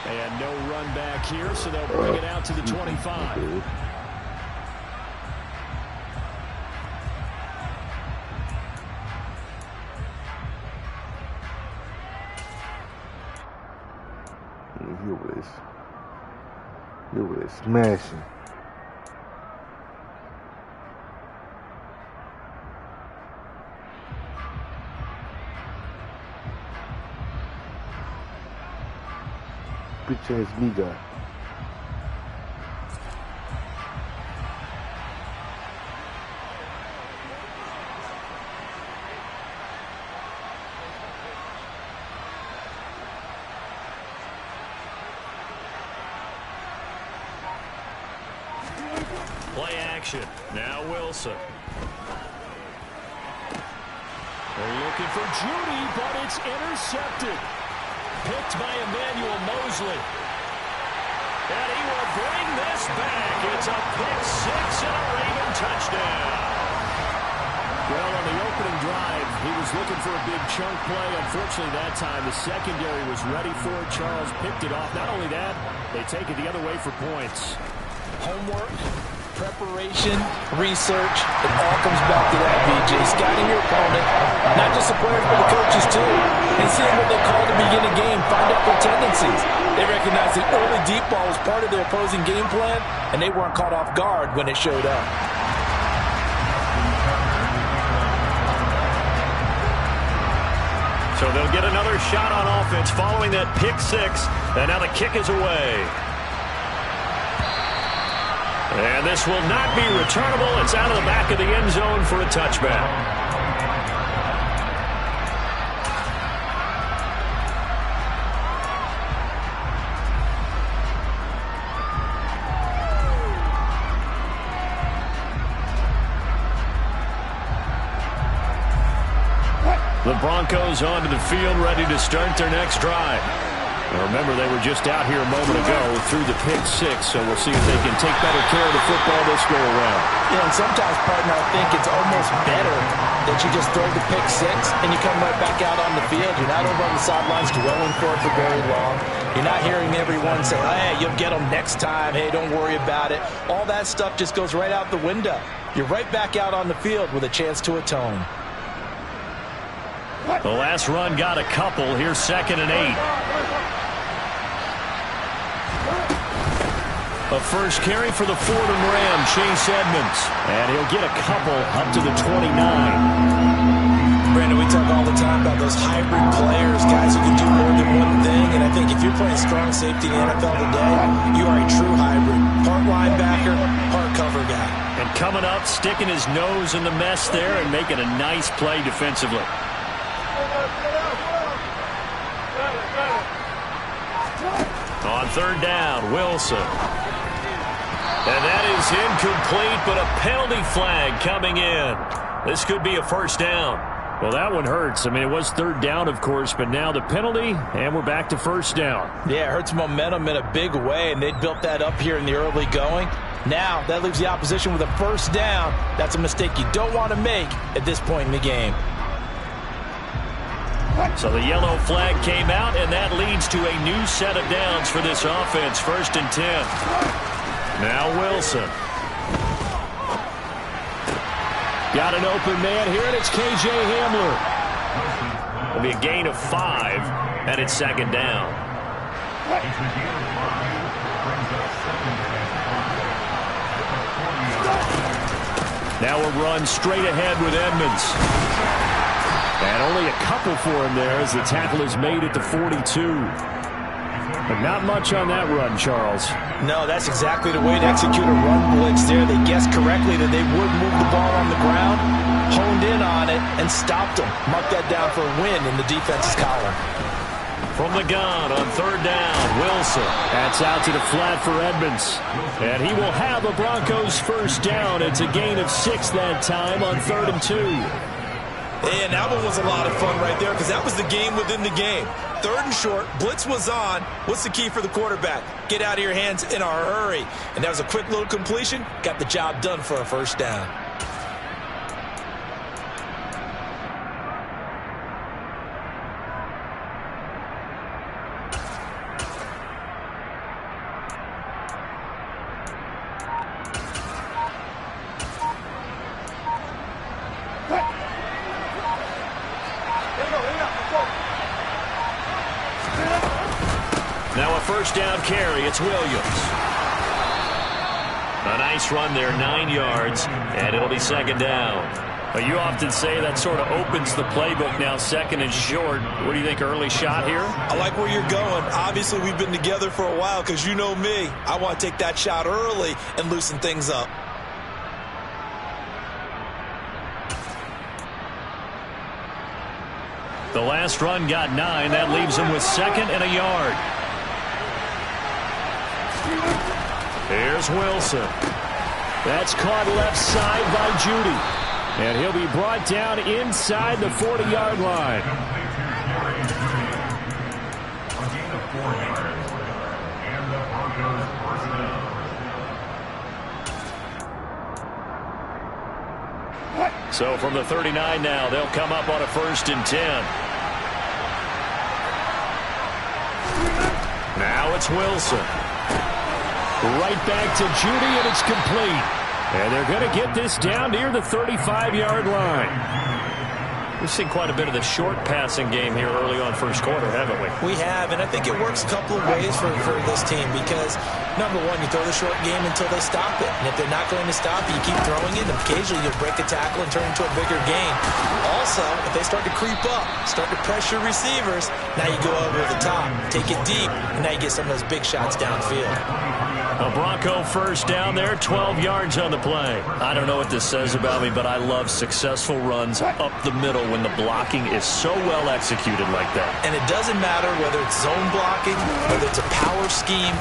And no run back here, so they'll bring it out to the 25. He over there. He over there smashing. Bitch ass me guy. Play action. Now Wilson. They're looking for Judy, but it's intercepted. Picked by Emmanuel Mosley. And he will bring this back. It's a pick six and a Raven touchdown. Well, on the opening drive, he was looking for a big chunk play. Unfortunately, that time, the secondary was ready for it. Charles picked it off. Not only that, they take it the other way for points. Homework, preparation, research, it all comes back to that, BJ. Scouting your opponent, not just the players, but the coaches too. And seeing what they call to begin a game, find out their tendencies. They recognize the early deep ball was part of their opposing game plan, and they weren't caught off guard when it showed up. So they'll get another shot on offense following that pick six, and now the kick is away. And this will not be returnable. It's out of the back of the end zone for a touchback. The Broncos onto the field, ready to start their next drive. Now remember, they were just out here a moment ago through the pick six, so we'll see if they can take better care of the football this go around. Yeah, and sometimes, partner, I think it's almost better that you just throw the pick six and you come right back out on the field. You're not over on the sidelines dwelling for it for very long. You're not hearing everyone say, hey, you'll get them next time. Hey, don't worry about it. All that stuff just goes right out the window. You're right back out on the field with a chance to atone. The last run got a couple. Here's 2nd and 8. A first carry for the Fordham Ram, Chase Edmonds. And he'll get a couple up to the 29. Brandon, we talk all the time about those hybrid players, guys who can do more than one thing. And I think if you're playing strong safety in the NFL today, you are a true hybrid. Part linebacker, part cover guy. And coming up, sticking his nose in the mess there and making a nice play defensively. On 3rd down, Wilson. And that is incomplete, but a penalty flag coming in. This could be a first down. Well, that one hurts. I mean, it was 3rd down, of course, but now the penalty, and we're back to 1st down. Yeah, it hurts momentum in a big way, and they built that up here in the early going. Now, that leaves the opposition with a 1st down. That's a mistake you don't want to make at this point in the game. So the yellow flag came out, and that leads to a new set of downs for this offense. 1st and 10. Now Wilson. Got an open man here, and it's K.J. Hamler. It'll be a gain of 5, and it's 2nd down. Now a run straight ahead with Edmonds. And only a couple for him there as the tackle is made at the 42. But not much on that run, Charles. No, that's exactly the way to execute a run blitz there. They guessed correctly that they would move the ball on the ground, honed in on it, and stopped them. Mark that down for a win in the defense's column. From the gun on 3rd down, Wilson. That's out to the flat for Edmonds. And he will have the Broncos' 1st down. It's a gain of 6 that time on 3rd and 2. And that one was a lot of fun right there because that was the game within the game. 3rd and short, blitz was on. What's the key for the quarterback? Get out of your hands in a hurry. And that was a quick little completion. Got the job done for a 1st down. Now a first down carry. It's Williams. A nice run there, 9 yards, and it'll be second down. Well, you often say that sort of opens the playbook now, second and short. What do you think, early shot here? I like where you're going. Obviously, we've been together for a while because you know me. I want to take that shot early and loosen things up. The last run got 9. That leaves him with second and a yard. Here's Wilson. That's caught left side by Judy. And he'll be brought down inside the 40-yard line. So from the 39 now, they'll come up on a 1st and 10. Now it's Wilson. Right back to Judy, and it's complete. And they're going to get this down near the 35-yard line. We've seen quite a bit of the short passing game here early on first quarter, haven't we? We have, and I think it works a couple of ways for this team because, number one, you throw the short game until they stop it. And if they're not going to stop it, you keep throwing it, and occasionally you'll break a tackle and turn into a bigger gain. Also, if they start to creep up, start to pressure receivers, now you go over the top, take it deep, and now you get some of those big shots downfield. A Bronco first down there, 12 yards on the play. I don't know what this says about me, but I love successful runs up the middle when the blocking is so well executed like that. And it doesn't matter whether it's zone blocking, whether it's a power scheme.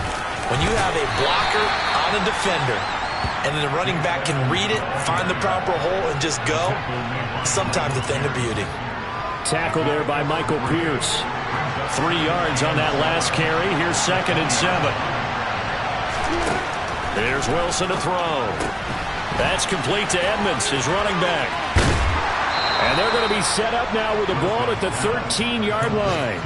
When you have a blocker on a defender, and then the running back can read it, find the proper hole, and just go, sometimes a thing of beauty. Tackle there by Michael Pierce. 3 yards on that last carry. Here's 2nd and 7. There's Wilson to throw. That's complete to Edmonds, his running back. And they're going to be set up now with the ball at the 13-yard line.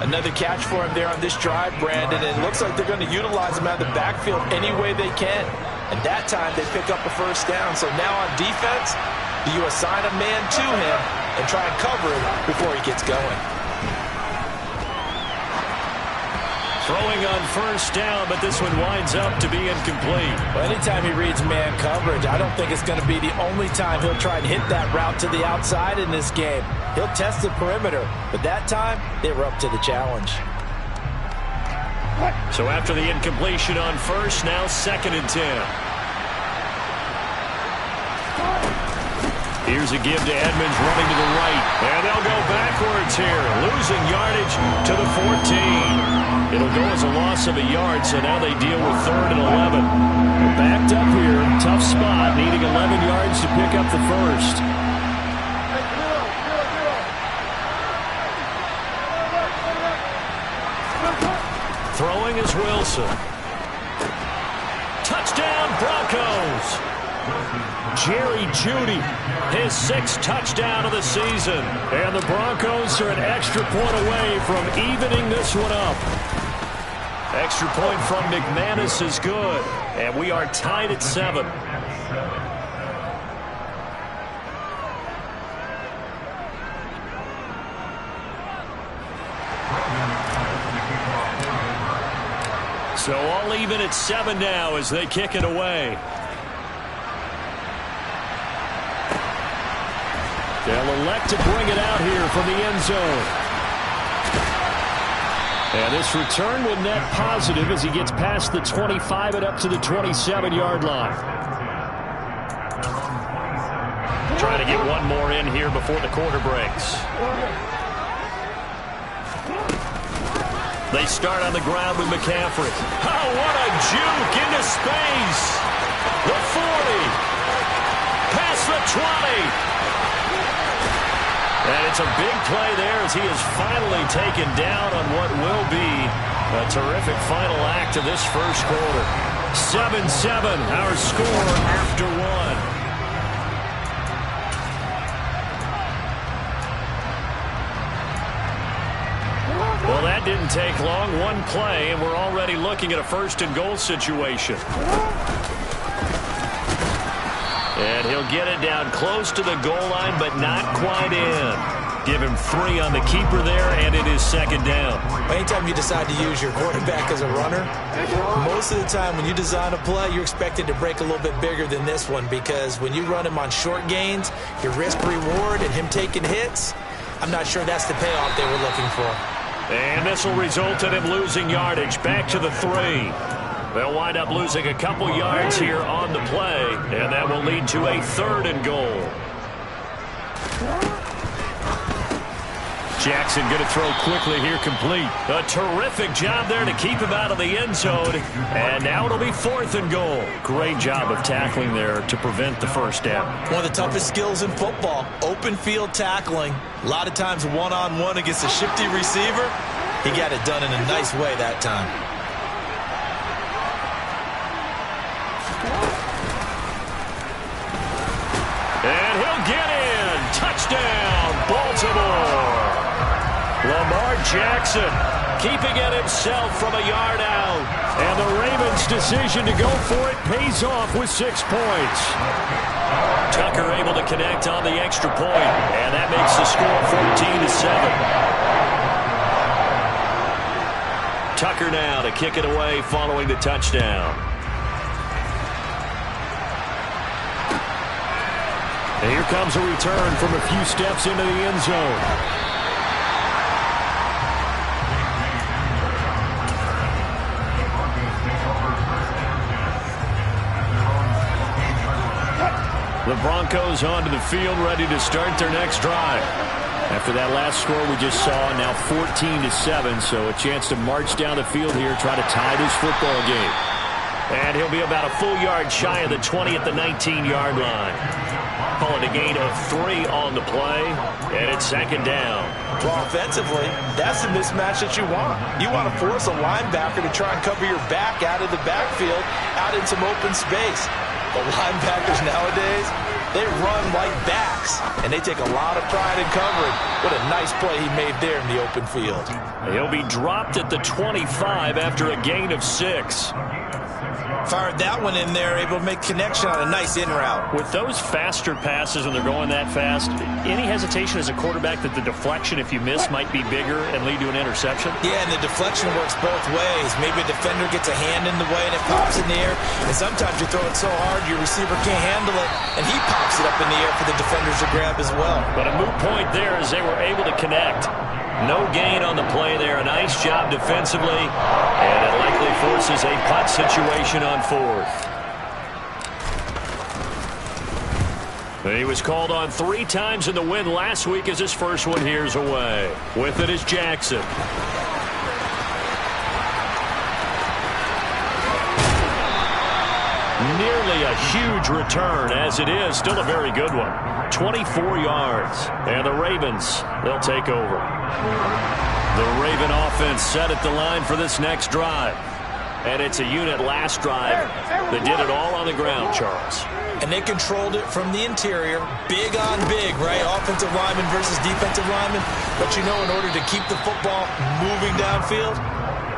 Another catch for him there on this drive, Brandon, and it looks like they're going to utilize him out of the backfield any way they can. And that time they pick up a first down. So now on defense, do you assign a man to him and try and cover him before he gets going? Throwing on first down, but this one winds up to be incomplete. Well, anytime he reads man coverage, I don't think it's going to be the only time he'll try and hit that route to the outside in this game. He'll test the perimeter, but that time, they were up to the challenge. So after the incompletion on first, now 2nd and 10. Here's a give to Edmonds running to the right. And they'll go backwards here, losing yardage to the 14. It'll go as a loss of a yard, so now they deal with 3rd and 11. Backed up here, tough spot, needing 11 yards to pick up the first. Throwing is Wilson. Touchdown, Broncos! Jerry Jeudy, his 6th touchdown of the season. And the Broncos are an extra point away from evening this one up. Extra point from McManus is good. And we are tied at 7. So all even at 7 now as they kick it away. They'll elect to bring it out here from the end zone. And this return will net positive as he gets past the 25 and up to the 27-yard line. Trying to get one more in here before the quarter breaks. They start on the ground with McCaffrey. Oh, what a juke into space. The 40. Past the 20. And it's a big play there as he is finally taken down on what will be a terrific final act of this first quarter. 7-7, our score after 1. Well, that didn't take long. One play, and we're already looking at a 1st and goal situation. And he'll get it down close to the goal line, but not quite in. Give him 3 on the keeper there, and it is second down. Anytime you decide to use your quarterback as a runner, most of the time when you design a play, you're expected to break a little bit bigger than this one, because when you run him on short gains, your risk-reward and him taking hits, I'm not sure that's the payoff they were looking for. And this will result in him losing yardage. Back to the 3. They'll wind up losing a couple yards here on the play, and that will lead to a 3rd and goal. Jackson going to throw quickly here, complete. A terrific job there to keep him out of the end zone. And now it'll be 4th and goal. Great job of tackling there to prevent the first down. One of the toughest skills in football, open field tackling. A lot of times one-on-one against a shifty receiver. He got it done in a nice way that time. And he'll get in. Touchdown, Baltimore. Lamar Jackson keeping it himself from a yard out. And the Ravens' decision to go for it pays off with 6 points. Tucker able to connect on the extra point, and that makes the score 14-7. Tucker now to kick it away following the touchdown. And here comes a return from a few steps into the end zone. The Broncos onto the field, ready to start their next drive. After that last score we just saw, now 14-7, so a chance to march down the field here, try to tie this football game. And he'll be about a full yard shy of the 20 at the 19-yard line. Call it a gain of 3 on the play, and it's second down. Well, offensively, that's the mismatch that you want. You want to force a linebacker to try and cover your back out of the backfield, out in some open space. The linebackers nowadays, they run like backs, and they take a lot of pride in covering. What a nice play he made there in the open field. He'll be dropped at the 25 after a gain of 6. Fired that one in there, able to make connection on a nice in route. With those faster passes when they're going that fast, any hesitation as a quarterback that the deflection, if you miss, might be bigger and lead to an interception? Yeah, and the deflection works both ways. Maybe a defender gets a hand in the way and it pops in the air, and sometimes you throw it so hard your receiver can't handle it, and he pops it up in the air for the defenders to grab as well. But a moot point there as they were able to connect. No gain on the play there. A nice job defensively, and it likely forces a punt situation on 4th. He was called on 3 times in the win last week as his first one here's away. With it is Jackson. Nearly a huge return, as it is still a very good one. 24 yards, and the Ravens, they'll take over. The Raven offense set at the line for this next drive. And it's a unit last drive that did it all on the ground, Charles. And they controlled it from the interior, big on big, right? Offensive lineman versus defensive lineman. But you know, in order to keep the football moving downfield,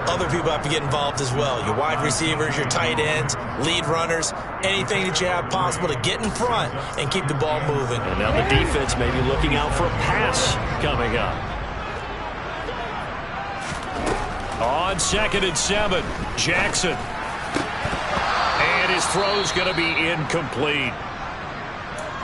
other people have to get involved as well. Your wide receivers, your tight ends, lead runners, anything that you have possible to get in front and keep the ball moving. And now the defense may be looking out for a pass coming up. On 2nd and 7, Jackson. And his throw's going to be incomplete.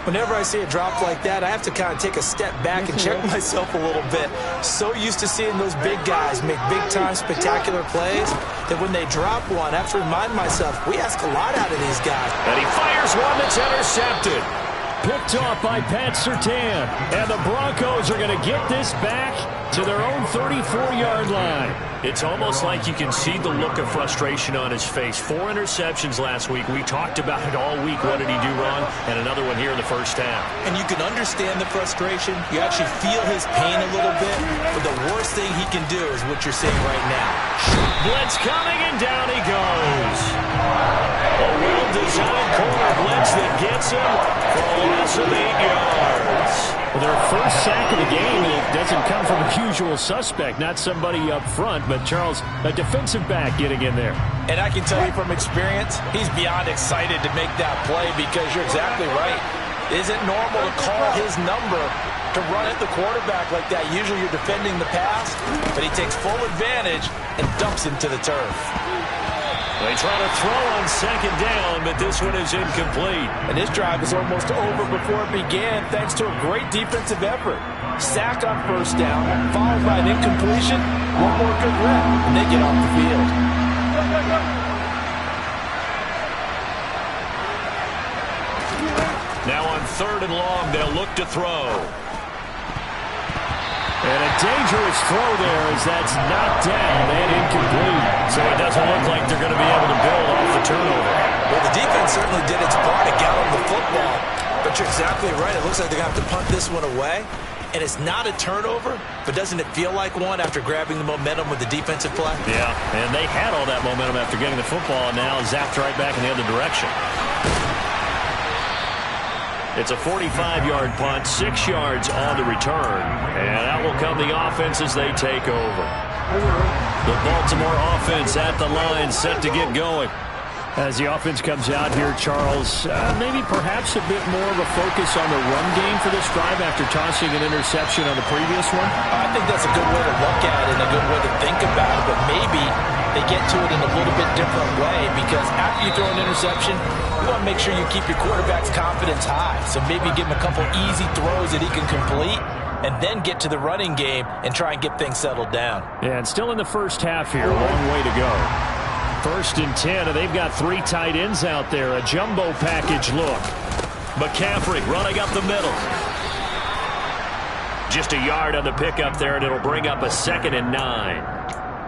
Whenever I see a drop like that, I have to kind of take a step back and check myself a little bit. So used to seeing those big guys make big-time spectacular plays that when they drop one, I have to remind myself, we ask a lot out of these guys. And he fires one that's intercepted. Picked off by Pat Surtain. And the Broncos are going to get this back to their own 34-yard line. It's almost like you can see the look of frustration on his face. 4 interceptions last week. We talked about it all week. What did he do wrong? And another one here in the first half. And you can understand the frustration. You actually feel his pain a little bit. But the worst thing he can do is what you're seeing right now. Blitz coming, and down he goes. A well-designed corner blitz that gets him for a loss of 8 yards. Well, their first sack of the game, it doesn't come from a usual suspect, not somebody up front, but Charles, a defensive back getting in there. And I can tell you from experience, he's beyond excited to make that play because you're exactly right. It isn't normal to call his number to run at the quarterback like that. Usually you're defending the pass, but he takes full advantage and dumps him to the turf. They try to throw on second down, but this one is incomplete. And this drive is almost over before it began thanks to a great defensive effort. Sack on first down, followed by an incompletion, one more good rep, and they get off the field. Now on 3rd and long, they'll look to throw. And a dangerous throw there as that's knocked down and incomplete. So it doesn't look like they're going to be able to build off the turnover. Well, the defense certainly did its part to get on the football. But you're exactly right. It looks like they're going to have to punt this one away. And it's not a turnover, but doesn't it feel like one after grabbing the momentum with the defensive play? Yeah, and they had all that momentum after getting the football, and now zapped right back in the other direction. It's a 45-yard punt, 6 yards on the return. And out will come the offense as they take over. The Baltimore offense at the line, set to get going. As the offense comes out here, Charles, maybe perhaps a bit more of a focus on the run game for this drive after tossing an interception on the previous one? I think that's a good way to look at it and a good way to think about it, but maybe they get to it in a little bit different way because after you throw an interception, you want to make sure you keep your quarterback's confidence high. So maybe give him a couple easy throws that he can complete and then get to the running game and try and get things settled down. Yeah, and still in the first half here, a long way to go. 1st and 10, and they've got 3 tight ends out there. A jumbo package look. McCaffrey running up the middle. Just a yard on the pickup there, and it'll bring up a 2nd and 9.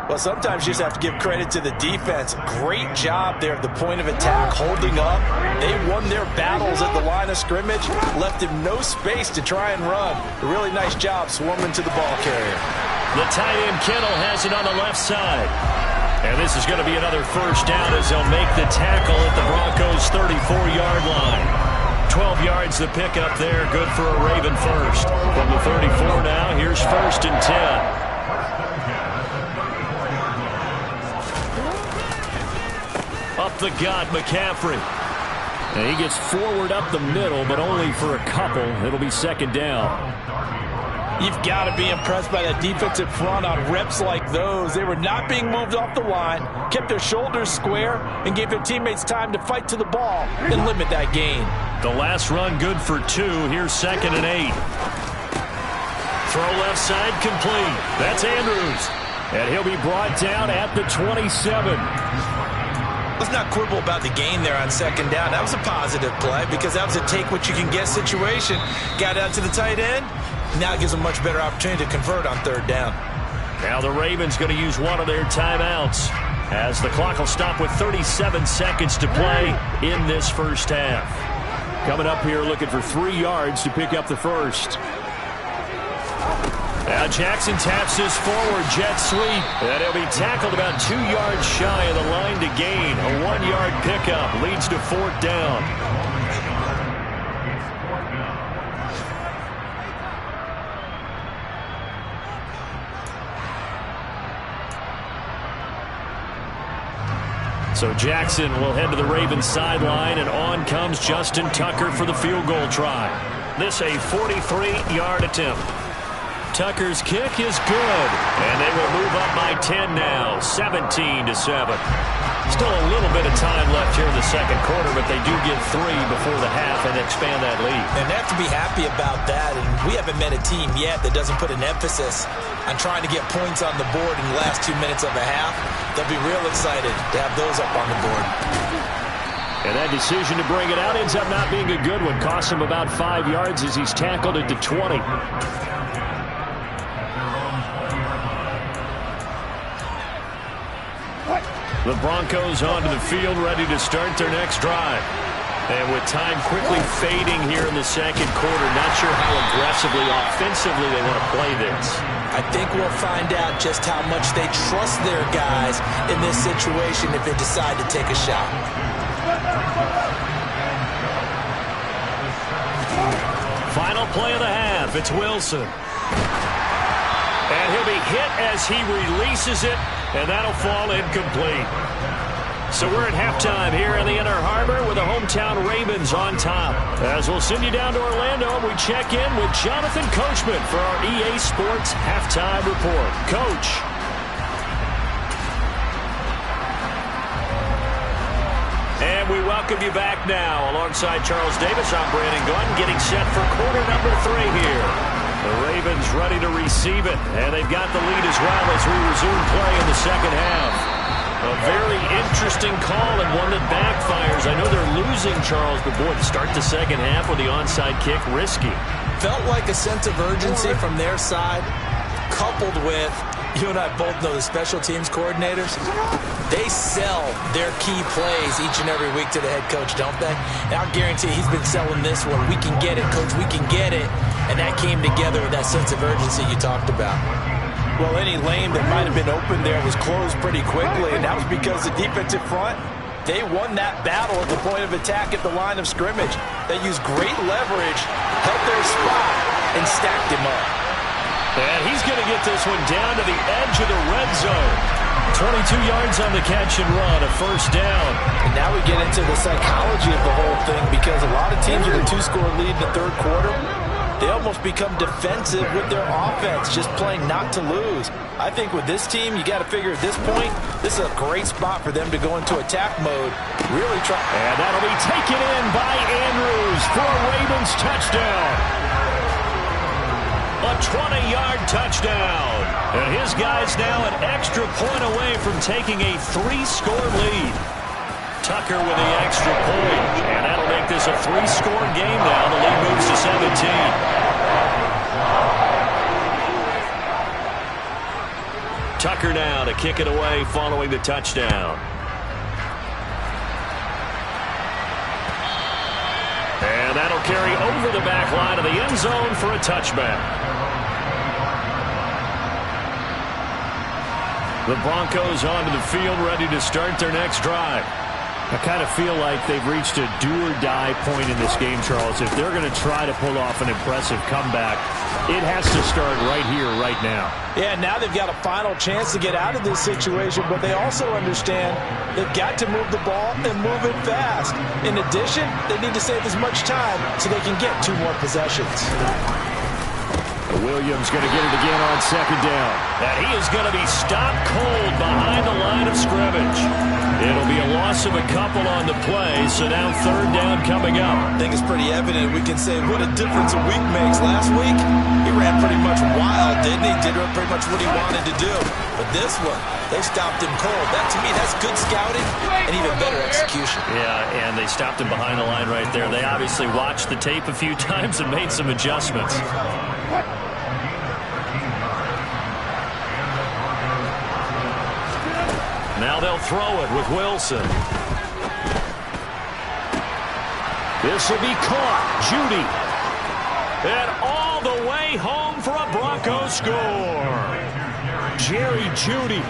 Well, sometimes you just have to give credit to the defense. Great job there at the point of attack, holding up. They won their battles at the line of scrimmage, left him no space to try and run. A really nice job swarming to the ball carrier. The tight end Kittle has it on the left side. And this is going to be another first down as they'll make the tackle at the Broncos' 34-yard line. 12 yards the pickup there, good for a Raven first. From the 34 now, here's 1st and 10. Up the gut, McCaffrey. And he gets forward up the middle, but only for a couple. It'll be 2nd down. You've got to be impressed by that defensive front on reps like those. They were not being moved off the line, kept their shoulders square, and gave their teammates time to fight to the ball and limit that gain. The last run good for 2. Here's 2nd and 8. Throw left side complete. That's Andrews. And he'll be brought down at the 27. Let's not quibble about the gain there on 2nd down. That was a positive play because that was a take-what-you-can-get situation. Got out to the tight end. Now it gives them a much better opportunity to convert on 3rd down. Now the Ravens going to use one of their timeouts as the clock will stop with 37 seconds to play in this first half. Coming up here looking for 3 yards to pick up the first. Now Jackson taps his forward jet sweep, and he'll be tackled about 2 yards shy of the line to gain. A 1-yard pickup leads to 4th down. So Jackson will head to the Ravens sideline, and on comes Justin Tucker for the field goal try. This a 43-yard attempt. Tucker's kick is good, and they will move up by 10 now, 17-7. Still a little bit of time left here in the second quarter, but they do get 3 before the half and expand that lead. And they have to be happy about that, and we haven't met a team yet that doesn't put an emphasis on trying to get points on the board in the last 2 minutes of a half. They'll be real excited to have those up on the board. And that decision to bring it out ends up not being a good one. Costs him about 5 yards as he's tackled at the 20. The Broncos onto the field, ready to start their next drive. And with time quickly fading here in the second quarter, not sure how aggressively, offensively they want to play this. I think we'll find out just how much they trust their guys in this situation if they decide to take a shot. Final play of the half, it's Wilson. And he'll be hit as he releases it, and that'll fall incomplete. So we're at halftime here in the Inner Harbor with the hometown Ravens on top. As we'll send you down to Orlando, we check in with Jonathan Coachman for our EA Sports Halftime Report. Coach. And we welcome you back now. Alongside Charles Davis, I'm Brandon Gunn, getting set for quarter number 3 here. The Ravens ready to receive it, and they've got the lead as well as we resume play in the second half. A very interesting call and one that backfires. I know they're losing, Charles, but boy, to start the second half with the onside kick, risky. Felt like a sense of urgency from their side, coupled with, you and I both know the special teams coordinators, they sell their key plays each and every week to the head coach, don't they? And I'll guarantee he's been selling this one. We can get it, coach, we can get it. And that came together with that sense of urgency you talked about. Well, any lane that might have been open there was closed pretty quickly, and that was because the defensive front, they won that battle at the point of attack at the line of scrimmage. They used great leverage, held their spot, and stacked him up. And he's going to get this one down to the edge of the red zone. 22 yards on the catch and run, a first down. And now we get into the psychology of the whole thing, because a lot of teams with a 2-score lead in the third quarter, they almost become defensive with their offense, just playing not to lose. I think with this team, you got to figure at this point, this is a great spot for them to go into attack mode. Really try. And that'll be taken in by Andrews for a Ravens touchdown. A 20-yard touchdown. And his guys now an extra point away from taking a 3-score lead. Tucker with the extra point. And that'll make this a 3-score game now. The lead moves to 17. Tucker now to kick it away following the touchdown. And that'll carry over the back line of the end zone for a touchback. The Broncos onto the field, ready to start their next drive. I kind of feel like they've reached a do-or-die point in this game, Charles. If they're going to try to pull off an impressive comeback, it has to start right here, right now. Yeah, now they've got a final chance to get out of this situation, but they also understand they've got to move the ball and move it fast. In addition, they need to save as much time so they can get 2 more possessions. Williams going to get it again on second down. And he is going to be stopped cold behind the line of scrimmage. It'll be a loss of a couple on the play, so now third down coming up. I think it's pretty evident. We can say what a difference a week makes. Last week, he ran pretty much wild, didn't he? Did pretty much what he wanted to do. But this one, they stopped him cold. That, to me, that's good scouting and even better execution. Yeah, and they stopped him behind the line right there. They obviously watched the tape a few times and made some adjustments. Now they'll throw it with Wilson. This will be caught. Jeudy. And all the way home for a Bronco score. Jerry Jeudy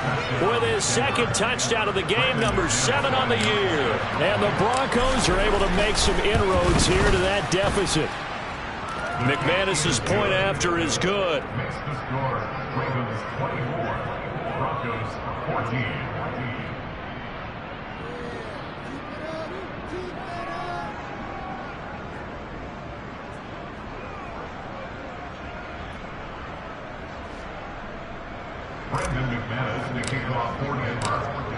with his second touchdown of the game, number 7 on the year. And the Broncos are able to make some inroads here to that deficit. McManus's point after is good. Ravens 24, Broncos 14.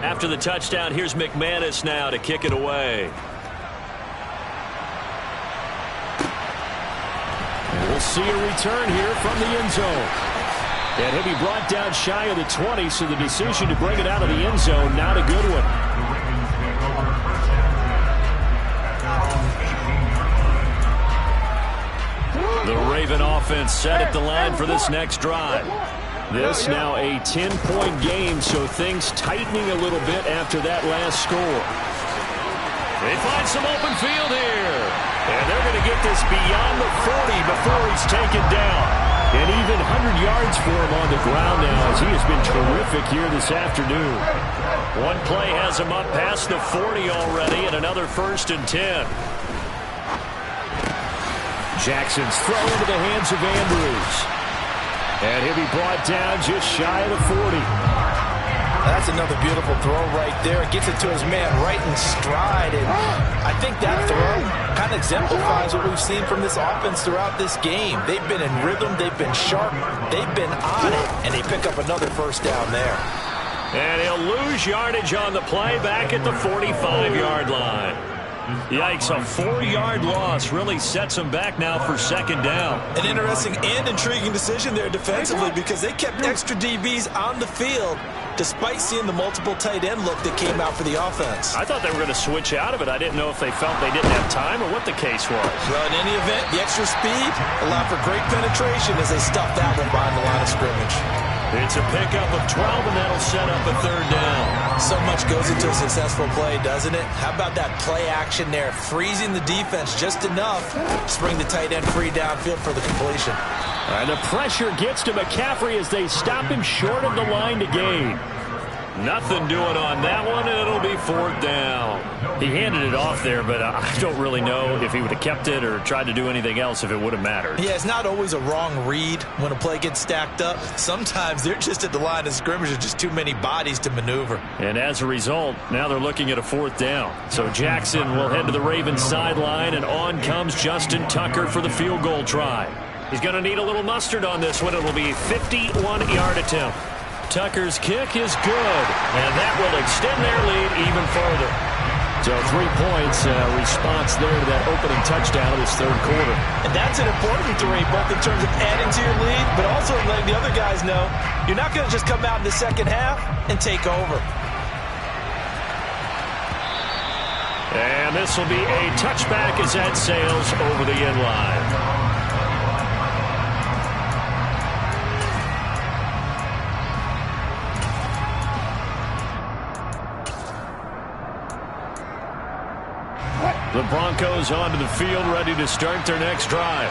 After the touchdown, here's McManus now to kick it away. And we'll see a return here from the end zone. And he'll be brought down shy of the 20, so the decision to bring it out of the end zone, not a good one. The Raven offense set at the line for this next drive. This now a 10-point game, so things tightening a little bit after that last score. They find some open field here. And they're going to get this beyond the 40 before he's taken down. And even 100 yards for him on the ground now, as he has been terrific here this afternoon. One play has him up past the 40 already, and another 1st and 10. Jackson's throw into the hands of Andrews. And he'll be brought down just shy of the 40. That's That's another beautiful throw right there. Gets it to his man right in stride. And I think that throw kind of exemplifies what we've seen from this offense throughout this game. They've been in rhythm. They've been sharp. They've been on it. And they pick up another first down there. And he'll lose yardage on the play back at the 45-yard line. Yikes, a 4-yard loss really sets him back now for second down. An interesting and intriguing decision there defensively because they kept extra DBs on the field despite seeing the multiple tight end look that came out for the offense. I thought they were going to switch out of it. I didn't know if they felt they didn't have time or what the case was. Well, in any event, the extra speed allowed for great penetration as they stuffed that one behind the line of scrimmage. It's a pickup of 12, and that'll set up a third down. So much goes into a successful play, doesn't it? How about that play action there, freezing the defense just enough to bring the tight end free downfield for the completion. And the pressure gets to McCaffrey as they stop him short of the line to gain. Nothing doing on that one, and it'll be fourth down. He handed it off there, but I don't really know if he would have kept it or tried to do anything else if it would have mattered. Yeah, it's not always a wrong read when a play gets stacked up. Sometimes they're just at the line of scrimmage. There's just too many bodies to maneuver. And as a result, now they're looking at a fourth down. So Jackson will head to the Ravens sideline, and on comes Justin Tucker for the field goal try. He's going to need a little mustard on this one. It'll be a 51-yard attempt. Tucker's kick is good, and that will extend their lead even further. So 3 points, response there to that opening touchdown of this third quarter. And that's an important 3, both in terms of adding to your lead, but also letting the other guys know you're not going to just come out in the second half and take over. And this will be a touchback as that sails over the end line. The Broncos onto the field, ready to start their next drive.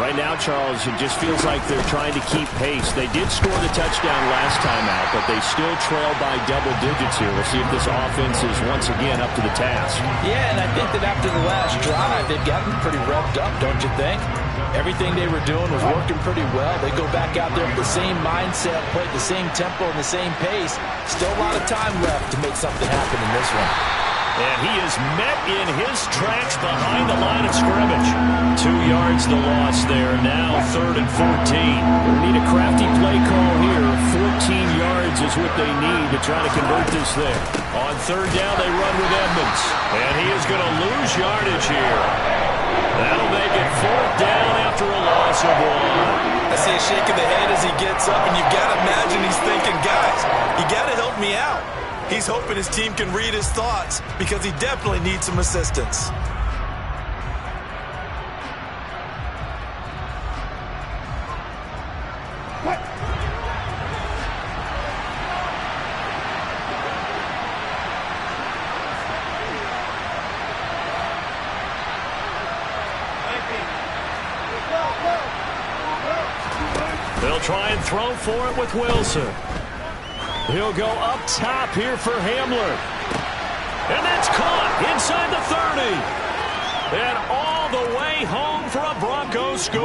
Right now, Charles, it just feels like they're trying to keep pace. They did score the touchdown last time out, but they still trail by double digits here. We'll see if this offense is once again up to the task. Yeah, and I think that after the last drive, they've gotten pretty revved up, don't you think? Everything they were doing was working pretty well. They go back out there with the same mindset, play at the same tempo and the same pace. Still a lot of time left to make something happen in this one. And he is met in his tracks behind the line of scrimmage. 2 yards the loss there. Now 3rd and 14. We need a crafty play call here. 14 yards is what they need to try to convert this thing. On 3rd down, they run with Edmonds. And he is going to lose yardage here. That'll make it 4th down after a loss of 1. I see a shake of the head as he gets up, and you've got to imagine he's thinking, guys, you got to help me out. He's hoping his team can read his thoughts because he definitely needs some assistance. They'll try and throw for it with Wilson. He'll go up top here for Hamler. And that's caught inside the 30. And all the way home for a Broncos score.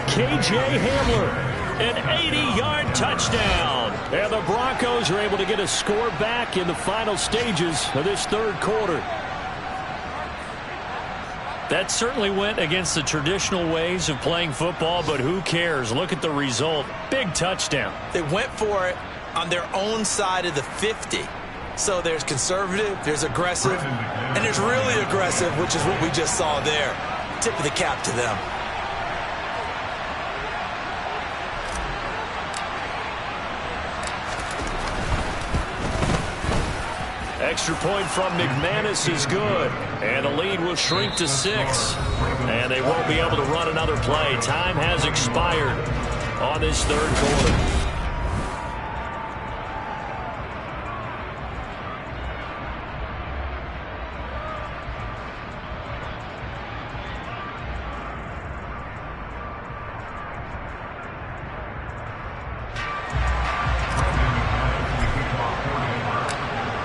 K.J. Hamler, an 80-yard touchdown. And the Broncos are able to get a score back in the final stages of this third quarter. That certainly went against the traditional ways of playing football, but who cares? Look at the result. Big touchdown. They went for it on their own side of the 50. So there's conservative, there's aggressive, and there's really aggressive, which is what we just saw there. Tip of the cap to them. Extra point from McManus is good. And the lead will shrink to 6. And they won't be able to run another play. Time has expired on this third quarter.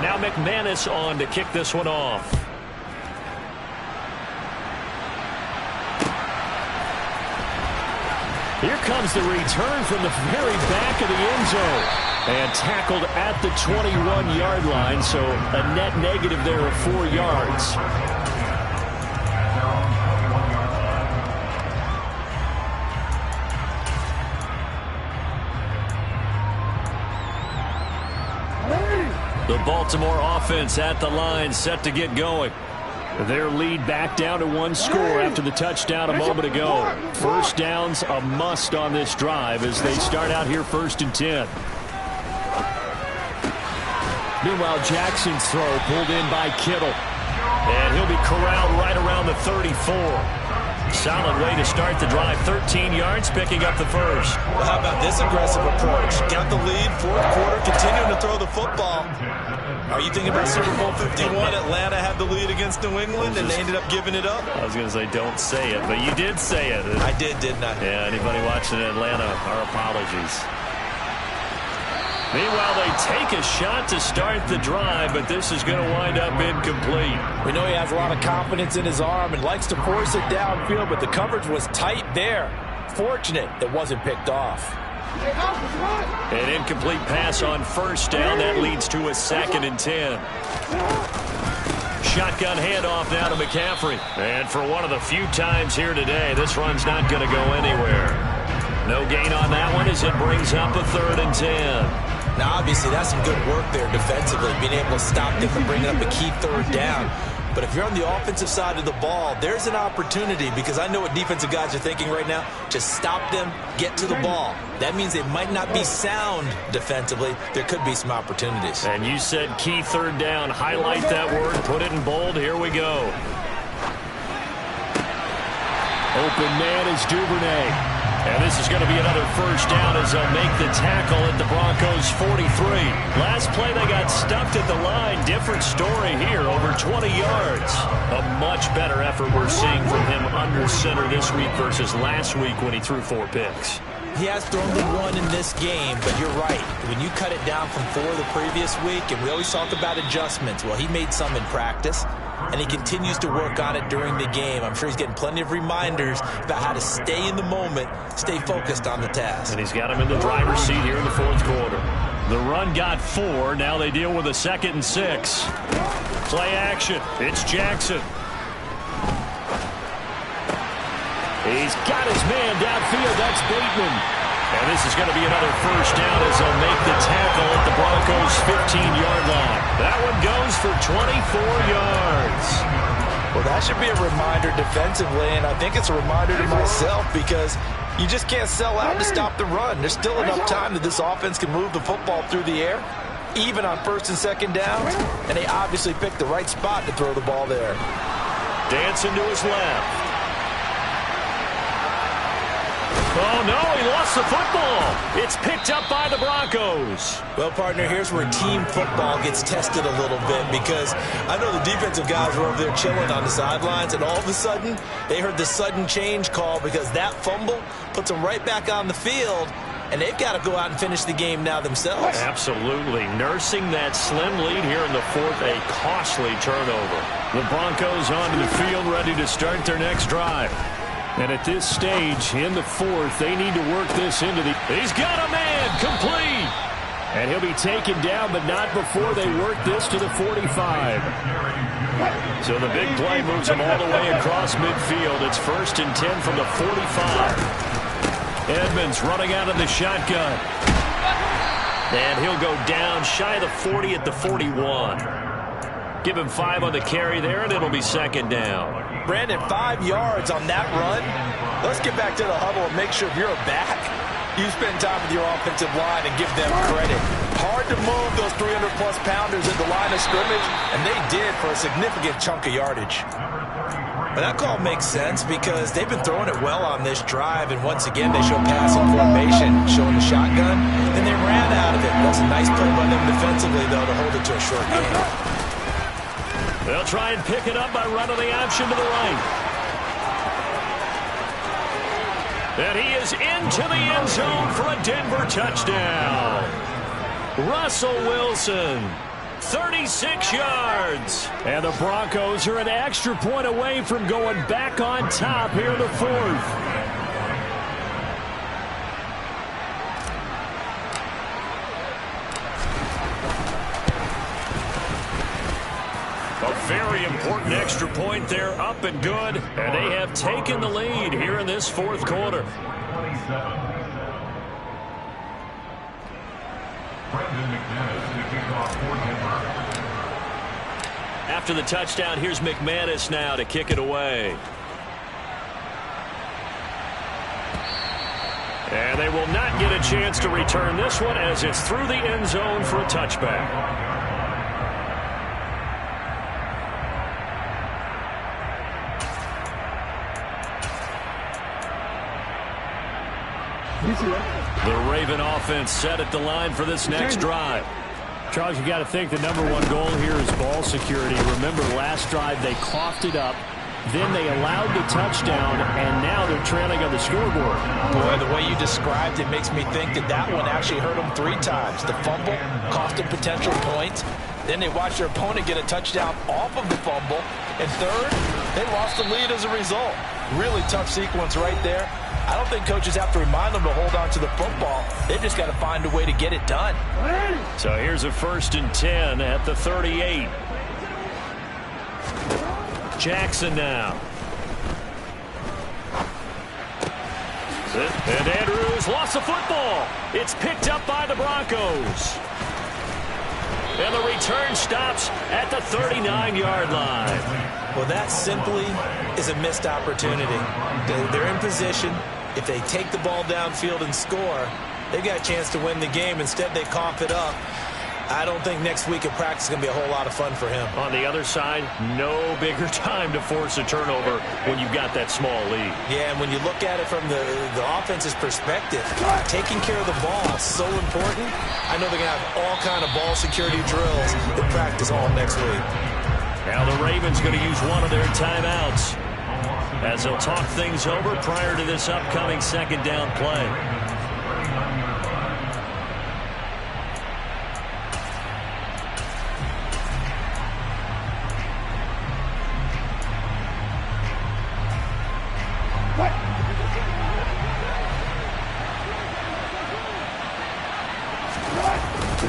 Now McManus on to kick this one off. Here comes the return from the very back of the end zone. And tackled at the 21-yard line, so a net negative there of 4 yards. The Baltimore offense at the line, set to get going. Their lead back down to 1 score after the touchdown a moment ago. First down's a must on this drive as they start out here 1st and 10. Meanwhile, Jackson's throw pulled in by Kittle. And he'll be corralled right around the 34. Solid way to start the drive. 13 yards, picking up the first. Well, how about this aggressive approach? Got the lead, 4th quarter, continuing to throw the football. Are you thinking about Super Bowl 51? Atlanta had the lead against New England, and they ended up giving it up? I was going to say, don't say it, but you did say it. I did, didn't I? Yeah, anybody watching Atlanta, our apologies. Meanwhile, they take a shot to start the drive, but this is going to wind up incomplete. We know he has a lot of confidence in his arm and likes to force it downfield, but the coverage was tight there. Fortunate that wasn't picked off. An incomplete pass on 1st down. That leads to a 2nd and 10. Shotgun handoff now to McCaffrey. And for one of the few times here today, this run's not going to go anywhere. No gain on that one as it brings up a 3rd and 10. Now, obviously, that's some good work there defensively, being able to stop them from bringing up a key 3rd down. But if you're on the offensive side of the ball, there's an opportunity, because I know what defensive guys are thinking right now. Just stop them, get to the ball. That means they might not be sound defensively. There could be some opportunities. And you said key 3rd down. Highlight that word, put it in bold. Here we go. Open man is Duvernay. And this is going to be another first down as they'll make the tackle at the Broncos' 43. Last play, they got stuffed at the line. Different story here, over 20 yards. A much better effort we're seeing from him under center this week versus last week when he threw 4 picks. He has thrown the 1 in this game, but you're right. When you cut it down from 4 the previous week, and we always talk about adjustments, well, he made some in practice, and he continues to work on it during the game. I'm sure he's getting plenty of reminders about how to stay in the moment, stay focused on the task. And he's got him in the driver's seat here in the 4th quarter. The run got 4. Now they deal with a 2nd and 6. Play action. It's Jackson. He's got his man downfield. That's Bateman. And this is going to be another first down as they'll make the tackle at the Broncos' 15-yard line. That one goes for 24 yards. Well, that should be a reminder defensively, and I think it's a reminder to myself, because you just can't sell out to stop the run. There's still enough time that this offense can move the football through the air, even on 1st and 2nd downs, and they obviously picked the right spot to throw the ball there. Dancing to his left. Oh, no, he lost the football. It's picked up by the Broncos. Well, partner, here's where team football gets tested a little bit, because I know the defensive guys were over there chilling on the sidelines, and all of a sudden, they heard the sudden change call, because that fumble puts them right back on the field, and they've got to go out and finish the game now themselves. Absolutely. Nursing that slim lead here in the 4th, a costly turnover. The Broncos onto the field, ready to start their next drive. And at this stage, in the 4th, they need to work this into the... He's got a man, complete! And he'll be taken down, but not before they work this to the 45. So the big play moves him all the way across midfield. It's 1st and 10 from the 45. Edmonds running out of the shotgun. And he'll go down shy of the 40 at the 41. Give him 5 on the carry there, and it'll be 2nd down. Brandon, 5 yards on that run. Let's get back to the huddle and make sure if you're a back, you spend time with your offensive line and give them credit. Hard to move those 300-plus pounders at the line of scrimmage, and they did for a significant chunk of yardage. But that call makes sense, because they've been throwing it well on this drive, and once again they show passing formation, showing the shotgun, and they ran out of it. That's a nice play by them defensively, though, to hold it to a short game. They'll try and pick it up by running the option to the right. And he is into the end zone for a Denver touchdown. Russell Wilson, 36 yards. And the Broncos are an extra point away from going back on top here in the 4th. very important extra point there, up and good. And they have taken the lead here in this fourth quarter. 27. Brendan McManus to kick off for Denver. After the touchdown, here's McManus now to kick it away. And they will not get a chance to return this one as it's through the end zone for a touchback. The Raven offense set at the line for this next drive. Charles, you got to think the number one goal here is ball security. Remember, last drive they coughed it up. Then they allowed the touchdown, and now they're trailing on the scoreboard. Boy, the way you described it makes me think that that one actually hurt them 3 times. The fumble cost them potential points. Then they watched their opponent get a touchdown off of the fumble. And third, they lost the lead as a result. Really tough sequence right there. I don't think coaches have to remind them to hold on to the football. They've just got to find a way to get it done. So here's a 1st and 10 at the 38. Jackson now. And Andrews lost the football. It's picked up by the Broncos. And the return stops at the 39-yard line. Well, that simply is a missed opportunity. They're in position. If they take the ball downfield and score, they've got a chance to win the game. Instead, they cough it up. I don't think next week of practice is going to be a whole lot of fun for him. On the other side, no bigger time to force a turnover when you've got that small lead. Yeah, and when you look at it from the offense's perspective, taking care of the ball is so important. I know they're going to have all kind of ball security drills in practice all next week. Now the Ravens going to use one of their timeouts as they'll talk things over prior to this upcoming 2nd down play.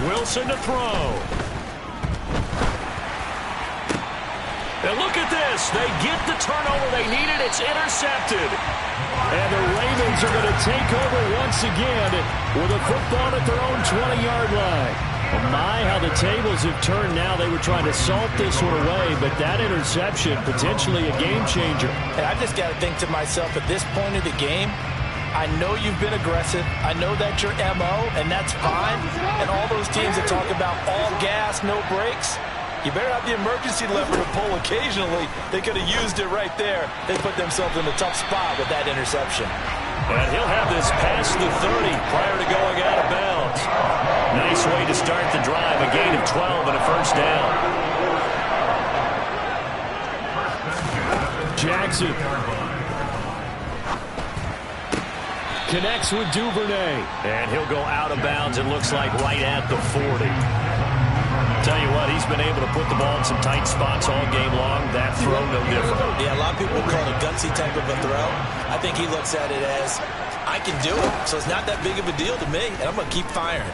Wilson to throw. And look at this. They get the turnover they needed. It's intercepted. And the Ravens are going to take over once again with a football at their own 20-yard line. Oh my, how the tables have turned now. They were trying to salt this one away, but that interception, potentially a game changer. And I just got to think to myself, at this point of the game, I know you've been aggressive. I know that's your MO, and that's fine. And all those teams that talk about all gas, no brakes, you better have the emergency lever to pull occasionally. They could have used it right there. They put themselves in a tough spot with that interception. And he'll have this past the 30 prior to going out of bounds. Nice way to start the drive. A gain of 12 and a 1st down. Jackson connects with Duvernay. And he'll go out of bounds, it looks like, right at the 40. Tell you what, he's been able to put the ball in some tight spots all game long. That throw, no different. Yeah, a lot of people would call it a gutsy type of a throw. I think he looks at it as, I can do it, so it's not that big of a deal to me, and I'm going to keep firing.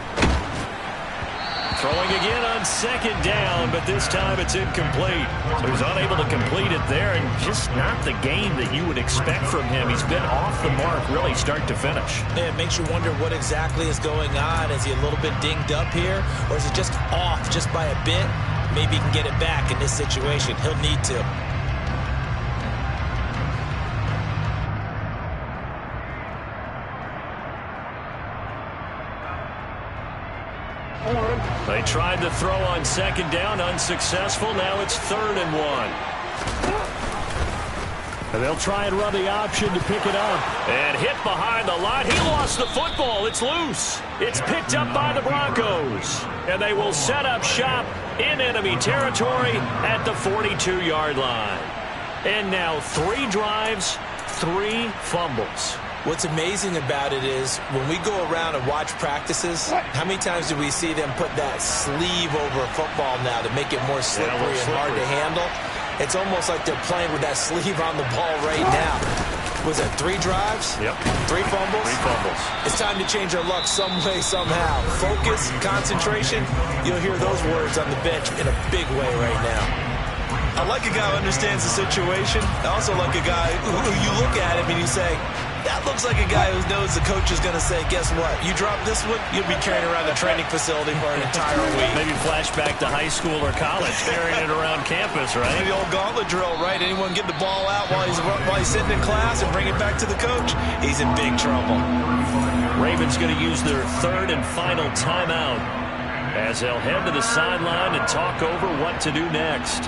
Throwing again on 2nd down, but this time it's incomplete. So he's unable to complete it there, and just not the game that you would expect from him. He's been off the mark, really, start to finish. Yeah, it makes you wonder what exactly is going on. Is he a little bit dinged up here, or is it just off just by a bit? Maybe he can get it back in this situation. He'll need to. They tried to throw on 2nd down, unsuccessful. Now it's 3rd and 1. And they'll try and run the option to pick it up. And hit behind the line. He lost the football. It's loose. It's picked up by the Broncos. And they will set up shop in enemy territory at the 42-yard line. And now 3 drives, 3 fumbles. What's amazing about it is when we go around and watch practices, how many times do we see them put that sleeve over a football now to make it more slippery and hard to handle? It's almost like they're playing with that sleeve on the ball right now. Was that 3 drives? Yep. 3 fumbles? 3 fumbles. It's time to change our luck some way, somehow. Focus, concentration, you'll hear those words on the bench in a big way right now. I like a guy who understands the situation. I also like a guy who you look at him and you say, that looks like a guy who knows the coach is going to say, guess what? You drop this one, you'll be carrying around the training facility for an entire week. Maybe flashback to high school or college, carrying it around campus, right? The old gauntlet drill, right? Anyone get the ball out while he's sitting in class and bring it back to the coach? He's in big trouble. Ravens going to use their third and final timeout as they'll head to the sideline and talk over what to do next.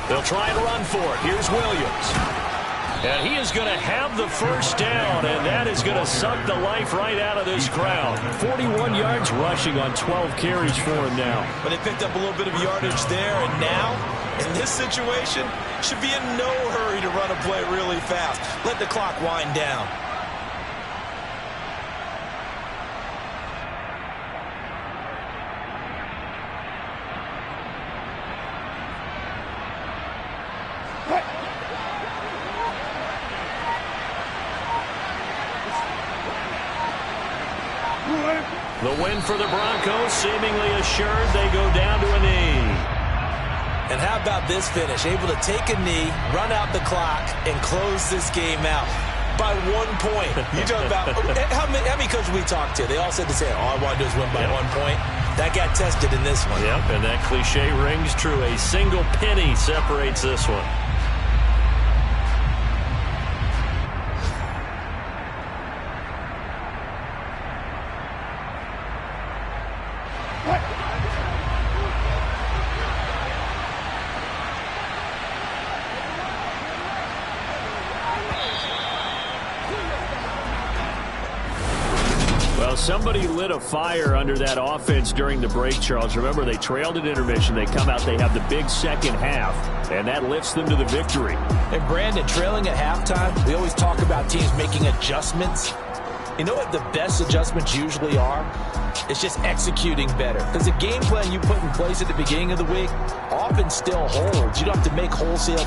They'll try and run for it. Here's Williams. And he is going to have the first down, and that is going to suck the life right out of this crowd. 41 yards rushing on 12 carries for him now. But they picked up a little bit of yardage there, and now, in this situation, should be in no hurry to run a play really fast. Let the clock wind down. The win for the Broncos, seemingly assured they go down to a knee. And how about this finish? Able to take a knee, run out the clock, and close this game out by 1 point. You talk about how many coaches we talked to? They all said the same. All I want to do is win by 1 point. That got tested in this one. Yep, and that cliche rings true. A single penny separates this one. Somebody lit a fire under that offense during the break, Charles. Remember, they trailed at intermission. They come out, they have the big second half, and that lifts them to the victory. And Brandon, trailing at halftime, we always talk about teams making adjustments. You know what the best adjustments usually are? It's just executing better. Because the game plan you put in place at the beginning of the week often still holds. You don't have to make wholesale changes.